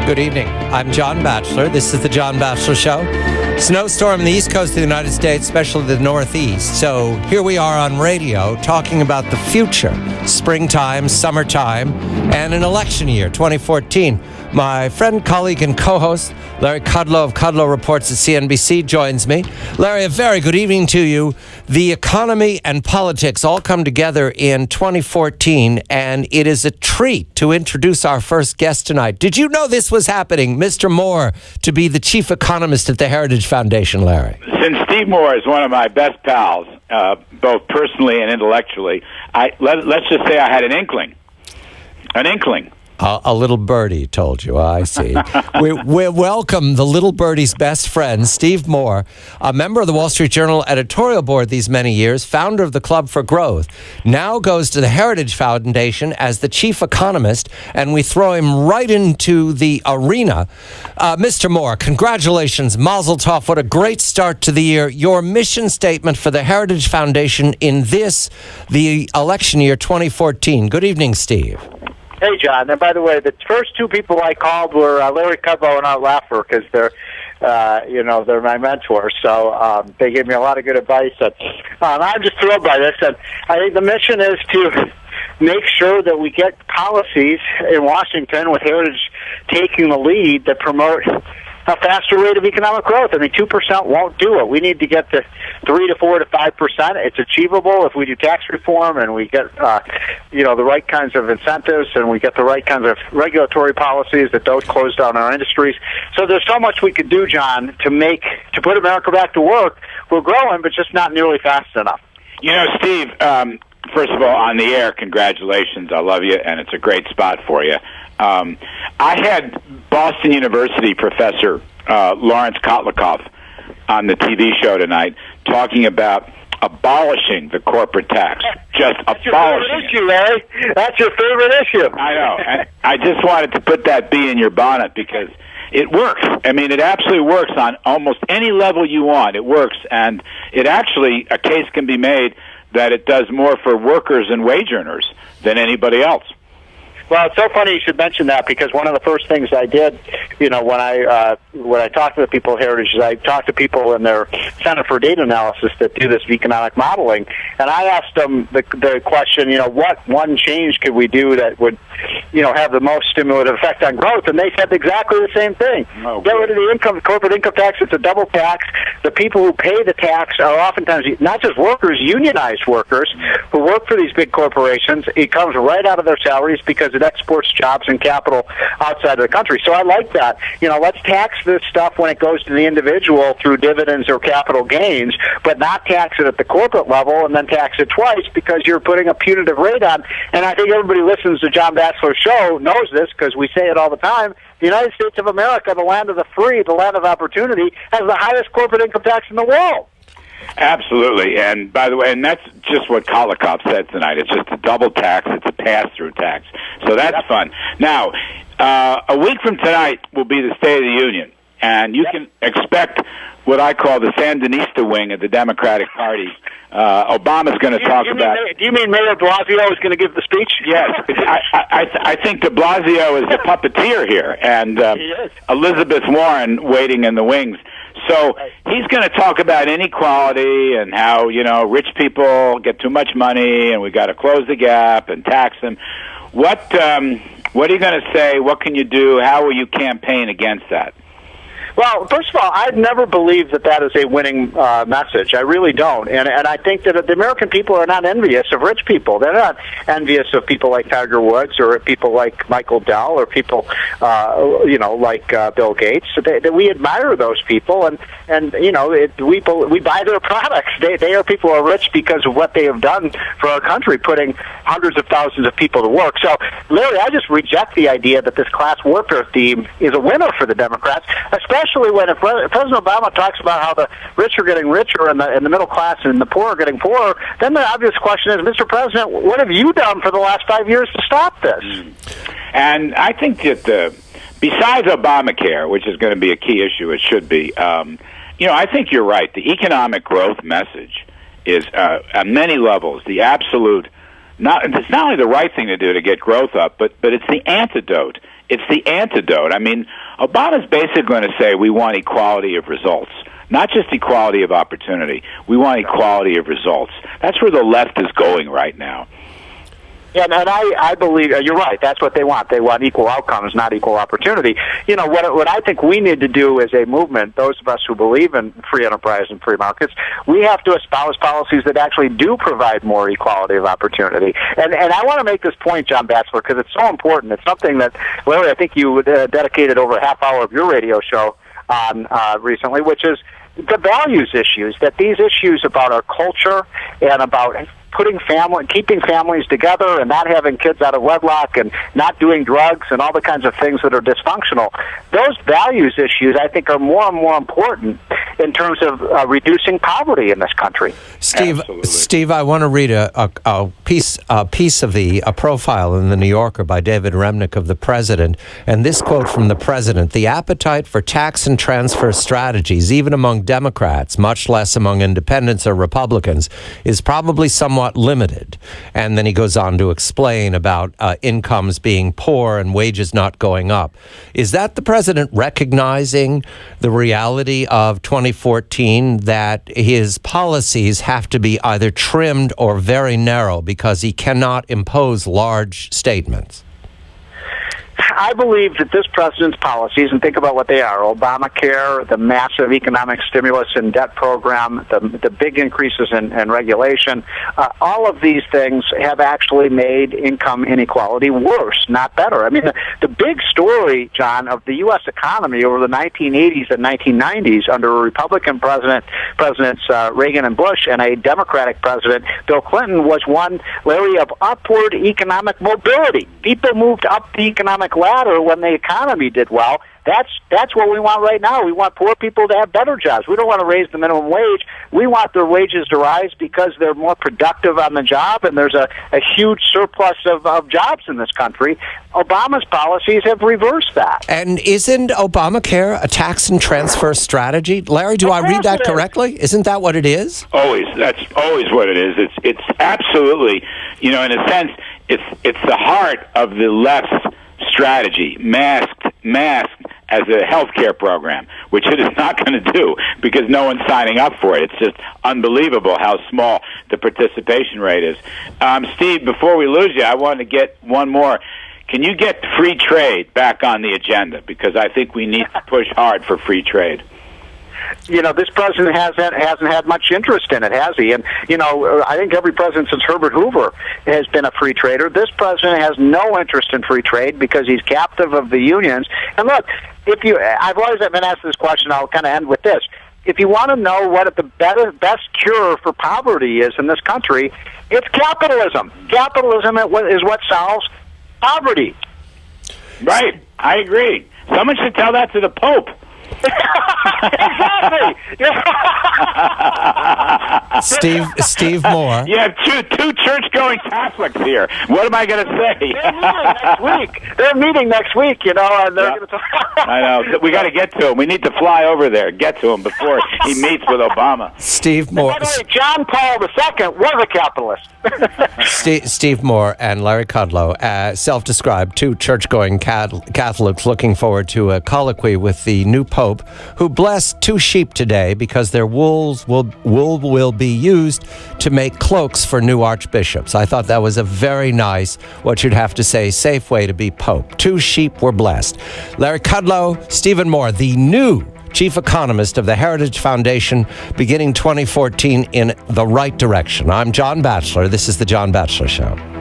Good evening. I'm John Batchelor. This is the John Batchelor Show. Snowstorm in the east coast of the United States, especially the Northeast. So here we are on radio talking about the future, springtime, summertime, and an election year, 2014. My friend, colleague, and co-host, Larry Kudlow of Kudlow Reports at CNBC, joins me. Larry, a very good evening to you. The economy and politics all come together in 2014, and it is a treat to introduce our first guest tonight. Did you know this was happening? Mr. Moore to be the chief economist at the Heritage Foundation, Larry. Since Steve Moore is one of my best pals, both personally and intellectually, let's just say I had an inkling. An inkling. A little birdie told you. I see. we welcome the little birdie's best friend, Steve Moore, a member of the Wall Street Journal editorial board these many years, founder of the Club for Growth, now goes to the Heritage Foundation as the chief economist, and we throw him right into the arena. Mr. Moore, congratulations. Mazel tov. What a great start to the year. Your mission statement for the Heritage Foundation in the election year 2014. Good evening, Steve. Hey, John. And by the way, the first two people I called were Larry Kudlow and Art Laffer because they're my mentors. So they gave me a lot of good advice. And I'm just thrilled by this. And I think the mission is to make sure that we get policies in Washington with Heritage taking the lead that promote a faster rate of economic growth. I mean, 2% won't do it. We need to get to 3 to 4 to 5%. It's achievable if we do tax reform and we get, the right kinds of incentives and we get the right kinds of regulatory policies that don't close down our industries. So there's so much we could do, John, to put America back to work. We're growing, but just not nearly fast enough. You know, Steve, first of all, on the air, congratulations. I love you, and it's a great spot for you. I had Boston University professor Lawrence Kotlikov on the TV show tonight talking about abolishing the corporate tax. Just That's abolishing your favorite issue, Larry. That's your favorite issue. I know. And I just wanted to put that bee in your bonnet because it works. I mean, it absolutely works on almost any level you want. It works, and it actually, a case can be made that it does more for workers and wage earners than anybody else. Well, it's so funny you should mention that because one of the first things I did, when I talked to the people at Heritage, is I talked to people in their Center for Data Analysis that do this economic modeling, and I asked them the question, what one change could we do that would, have the most stimulative effect on growth? And they said exactly the same thing. Oh, get rid of the corporate income tax. It's a double tax. The people who pay the tax are oftentimes not just workers, unionized workers who work for these big corporations. It comes right out of their salaries because it exports jobs and capital outside of the country. So I like that. Let's tax this stuff when it goes to the individual through dividends or capital gains, but not tax it at the corporate level and then tax it twice because you're putting a punitive rate on. And I think everybody listens to John Batchelor's show knows this because we say it all the time. The United States of America, the land of the free, the land of opportunity, has the highest corporate income tax in the world. Absolutely. And by the way, and that's just what Kotlikov said tonight. It's just a double tax. It's a pass-through tax. So that's fun. Now, a week from tonight will be the State of the Union. And you can expect what I call the Sandinista wing of the Democratic Party. Obama's going to talk about... Do you mean Mayor Blasio is going to give the speech? Yes. I think de Blasio is the puppeteer here. And Elizabeth Warren waiting in the wings. So he's going to talk about inequality and how, rich people get too much money and we got to close the gap and tax them. What are you going to say? What can you do? How will you campaign against that? Well, first of all, I've never believed that is a winning message. I really don't. And I think that the American people are not envious of rich people. They're not envious of people like Tiger Woods or people like Michael Dell or people, like Bill Gates. We admire those people, and we buy their products. They are people who are rich because of what they have done for our country, putting hundreds of thousands of people to work. So, Larry, I just reject the idea that this class warfare theme is a winner for the Democrats, especially when if President Obama talks about how the rich are getting richer and the middle class and the poor are getting poorer, then the obvious question is, Mr. President, what have you done for the last 5 years to stop this? And I think that besides Obamacare, which is going to be a key issue, it should be, I think you're right. The economic growth message is, on many levels, the absolute it's not only the right thing to do to get growth up, but it's the antidote. It's the antidote. I mean, Obama's basically going to say we want equality of results, not just equality of opportunity. We want equality of results. That's where the left is going right now. Yeah, and I believe you're right. That's what they want. They want equal outcomes, not equal opportunity. You know, what I think we need to do as a movement, those of us who believe in free enterprise and free markets, we have to espouse policies that actually do provide more equality of opportunity. And I want to make this point, John Batchelor, because it's so important. It's something that, Larry, I think you dedicated over a half hour of your radio show on recently, which is the values issues, that these issues about our culture and about keeping families together and not having kids out of wedlock and not doing drugs and all the kinds of things that are dysfunctional. Those values issues, I think, are more and more important in terms of reducing poverty in this country. Steve, I want to read a piece of a profile in the New Yorker by David Remnick of the president, and this quote from the president: "The appetite for tax and transfer strategies, even among Democrats, much less among independents or Republicans, is probably somewhat limited." And then he goes on to explain about incomes being poor and wages not going up. Is that the president recognizing the reality of 2014, that his policies have to be either trimmed or very narrow because he cannot impose large statements? I believe that this president's policies, and think about what they are: Obamacare, the massive economic stimulus and debt program, the big increases in regulation, all of these things have actually made income inequality worse, not better. I mean, the big story, John, of the U.S. economy over the 1980s and 1990s under a Republican presidents Reagan and Bush and a Democratic president, Bill Clinton, was one, Larry, of upward economic mobility. People moved up the economic ladder when the economy did well. That's what we want right now. We want poor people to have better jobs. We don't want to raise the minimum wage. We want their wages to rise because they're more productive on the job, and there's a huge surplus of jobs in this country. Obama's policies have reversed that. And isn't Obamacare a tax and transfer strategy? Larry, do I read that correctly? Isn't that what it is? Always. That's always what it is. It's absolutely, in a sense, it's the heart of the left's strategy, masked as a health care program, which it is not going to do because no one's signing up for it. It's just unbelievable how small the participation rate is. Steve, before we lose you, I want to get one more. Can you get free trade back on the agenda? Because I think we need to push hard for free trade. This president hasn't had much interest in it, has he? And, I think every president since Herbert Hoover has been a free trader. This president has no interest in free trade because he's captive of the unions. And look, I've always been asked this question, I'll kind of end with this. If you want to know what the best cure for poverty is in this country, it's capitalism. Capitalism is what solves poverty. Right. I agree. Someone should tell that to the Pope. Exactly. Steve Moore. You have two church-going Catholics here. What am I going to say? They're meeting next week. And they're going to talk. I know. We got to get to him. We need to fly over there, get to him before he meets with Obama. Steve Moore. By the way, John Paul II was a capitalist. Steve Moore and Larry Kudlow, self-described two church-going Catholics, looking forward to a colloquy with the new Pope, who blessed two sheep today because their wool will be used to make cloaks for new archbishops. I thought that was a very nice, what you'd have to say, safe way to be Pope. Two sheep were blessed. Larry Kudlow, Stephen Moore, the new chief economist of the Heritage Foundation, beginning 2014 in the right direction. I'm John Batchelor. This is The John Batchelor Show.